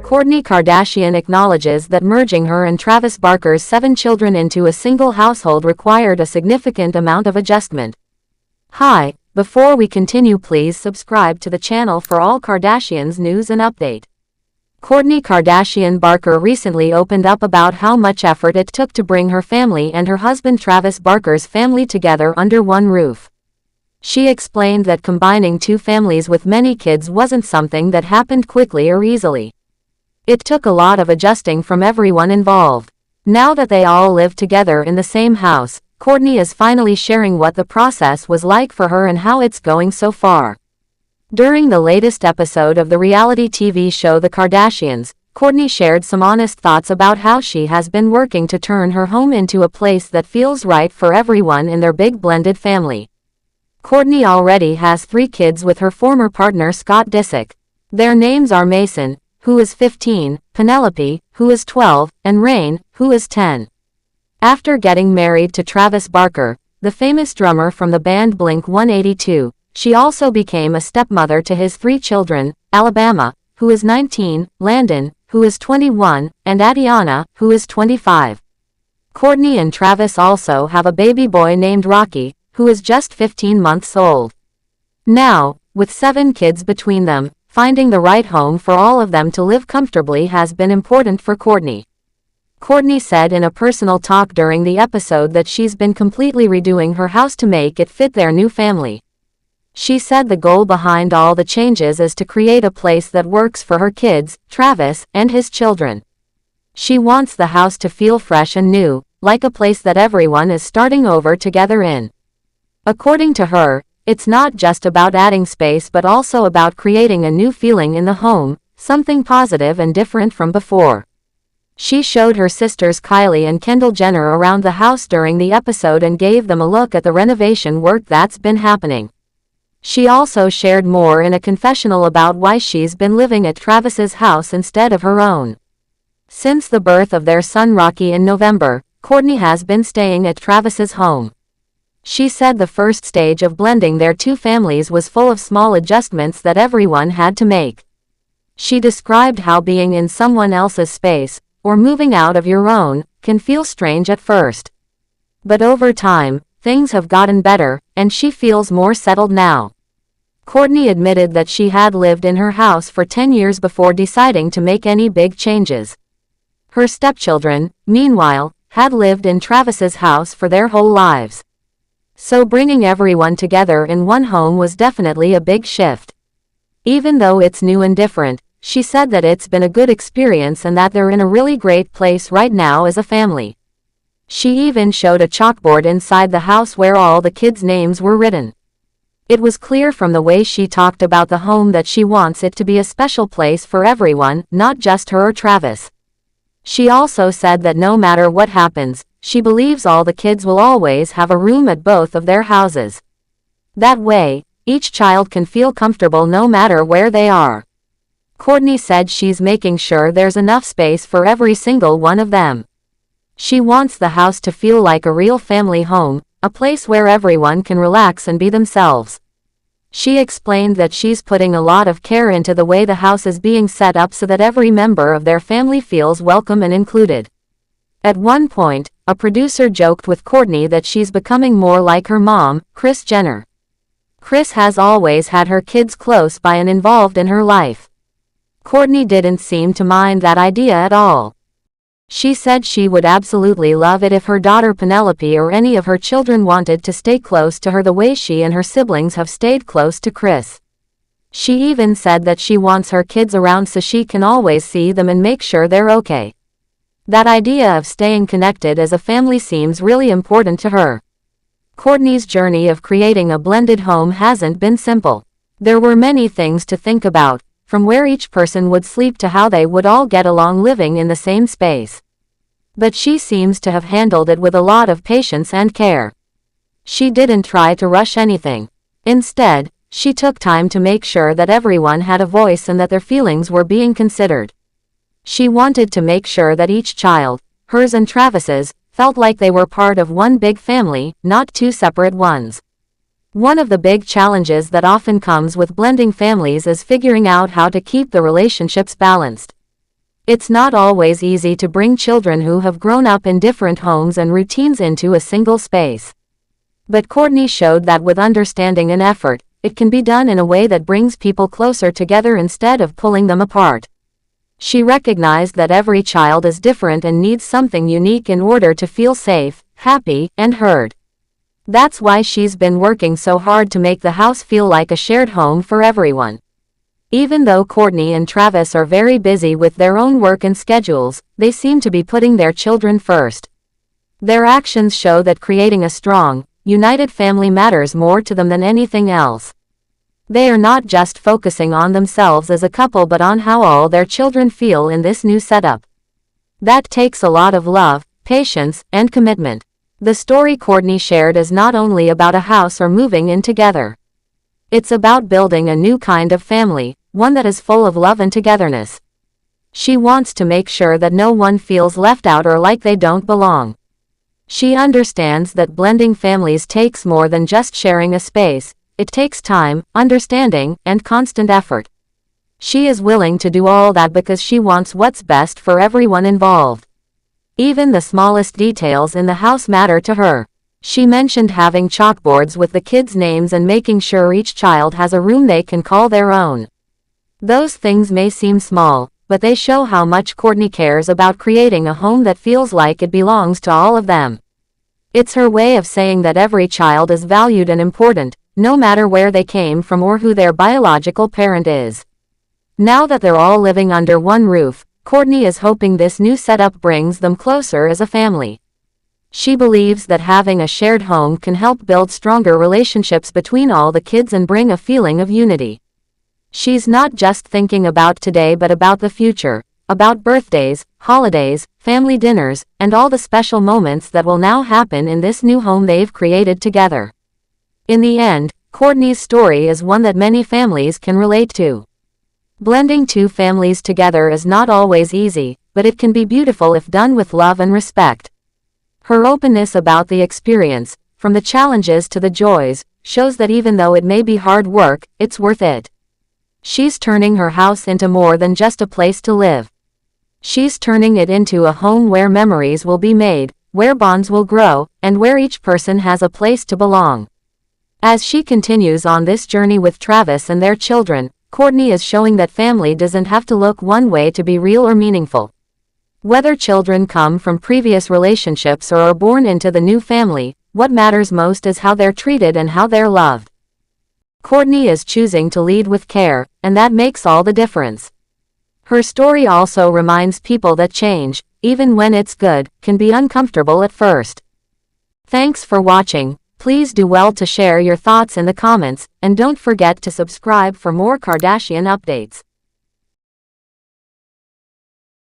Kourtney Kardashian acknowledges that merging her and Travis Barker's 7 children into a single household required a significant amount of adjustment. Hi, before we continue, please subscribe to the channel for all Kardashians news and update. Kourtney Kardashian Barker recently opened up about how much effort it took to bring her family and her husband Travis Barker's family together under one roof. She explained that combining 2 families with many kids wasn't something that happened quickly or easily. It took a lot of adjusting from everyone involved. Now that they all live together in the same house, Kourtney is finally sharing what the process was like for her and how it's going so far. During the latest episode of the reality TV show The Kardashians, Kourtney shared some honest thoughts about how she has been working to turn her home into a place that feels right for everyone in their big blended family. Kourtney already has 3 kids with her former partner Scott Disick. Their names are Mason, who is 15, Penelope, who is 12, and Rain, who is 10. After getting married to Travis Barker, the famous drummer from the band Blink-182, she also became a stepmother to his 3 children, Alabama, who is 19, Landon, who is 21, and Atiana, who is 25. Kourtney and Travis also have a baby boy named Rocky, who is just 15 months old. Now, with 7 kids between them, finding the right home for all of them to live comfortably has been important for Kourtney. Kourtney said in a personal talk during the episode that she's been completely redoing her house to make it fit their new family. She said the goal behind all the changes is to create a place that works for her kids, Travis, and his children. She wants the house to feel fresh and new, like a place that everyone is starting over together in. According to her, it's not just about adding space but also about creating a new feeling in the home, something positive and different from before. She showed her sisters Kylie and Kendall Jenner around the house during the episode and gave them a look at the renovation work that's been happening. She also shared more in a confessional about why she's been living at Travis's house instead of her own. Since the birth of their son Rocky in November, Kourtney has been staying at Travis's home. She said the first stage of blending their 2 families was full of small adjustments that everyone had to make. She described how being in someone else's space, or moving out of your own, can feel strange at first. But over time, things have gotten better, and she feels more settled now. Kourtney admitted that she had lived in her house for 10 years before deciding to make any big changes. Her stepchildren, meanwhile, had lived in Travis's house for their whole lives. So bringing everyone together in one home was definitely a big shift. Even though it's new and different, she said that it's been a good experience and that they're in a really great place right now as a family. She even showed a chalkboard inside the house where all the kids' names were written. It was clear from the way she talked about the home that she wants it to be a special place for everyone, not just her or Travis. She also said that no matter what happens, she believes all the kids will always have a room at both of their houses. That way, each child can feel comfortable no matter where they are. Kourtney said she's making sure there's enough space for every single one of them. She wants the house to feel like a real family home, a place where everyone can relax and be themselves. She explained that she's putting a lot of care into the way the house is being set up so that every member of their family feels welcome and included. At one point, a producer joked with Kourtney that she's becoming more like her mom, Kris Jenner. Kris has always had her kids close by and involved in her life. Kourtney didn't seem to mind that idea at all. She said she would absolutely love it if her daughter Penelope or any of her children wanted to stay close to her the way she and her siblings have stayed close to Kris. She even said that she wants her kids around so she can always see them and make sure they're okay. That idea of staying connected as a family seems really important to her. Kourtney's journey of creating a blended home hasn't been simple. There were many things to think about, from where each person would sleep to how they would all get along living in the same space. But she seems to have handled it with a lot of patience and care. She didn't try to rush anything. Instead, she took time to make sure that everyone had a voice and that their feelings were being considered. She wanted to make sure that each child, hers and Travis's, felt like they were part of one big family, not 2 separate ones. One of the big challenges that often comes with blending families is figuring out how to keep the relationships balanced. It's not always easy to bring children who have grown up in different homes and routines into a single space. But Kourtney showed that with understanding and effort, it can be done in a way that brings people closer together instead of pulling them apart. She recognized that every child is different and needs something unique in order to feel safe, happy, and heard. That's why she's been working so hard to make the house feel like a shared home for everyone. Even though Kourtney and Travis are very busy with their own work and schedules, they seem to be putting their children first. Their actions show that creating a strong, united family matters more to them than anything else. They are not just focusing on themselves as a couple but on how all their children feel in this new setup. That takes a lot of love, patience, and commitment. The story Kourtney shared is not only about a house or moving in together. It's about building a new kind of family, one that is full of love and togetherness. She wants to make sure that no one feels left out or like they don't belong. She understands that blending families takes more than just sharing a space. It takes time, understanding, and constant effort. She is willing to do all that because she wants what's best for everyone involved. Even the smallest details in the house matter to her. She mentioned having chalkboards with the kids' names and making sure each child has a room they can call their own. Those things may seem small, but they show how much Kourtney cares about creating a home that feels like it belongs to all of them. It's her way of saying that every child is valued and important, no matter where they came from or who their biological parent is. Now that they're all living under one roof, Kourtney is hoping this new setup brings them closer as a family. She believes that having a shared home can help build stronger relationships between all the kids and bring a feeling of unity. She's not just thinking about today but about the future, about birthdays, holidays, family dinners, and all the special moments that will now happen in this new home they've created together. In the end, Kourtney's story is one that many families can relate to. Blending two families together is not always easy, but it can be beautiful if done with love and respect. Her openness about the experience, from the challenges to the joys, shows that even though it may be hard work, it's worth it. She's turning her house into more than just a place to live. She's turning it into a home where memories will be made, where bonds will grow, and where each person has a place to belong. As she continues on this journey with Travis and their children, Kourtney is showing that family doesn't have to look one way to be real or meaningful. Whether children come from previous relationships or are born into the new family, what matters most is how they're treated and how they're loved. Kourtney is choosing to lead with care, and that makes all the difference. Her story also reminds people that change, even when it's good, can be uncomfortable at first. Thanks for watching. Please do well to share your thoughts in the comments, and don't forget to subscribe for more Kardashian updates.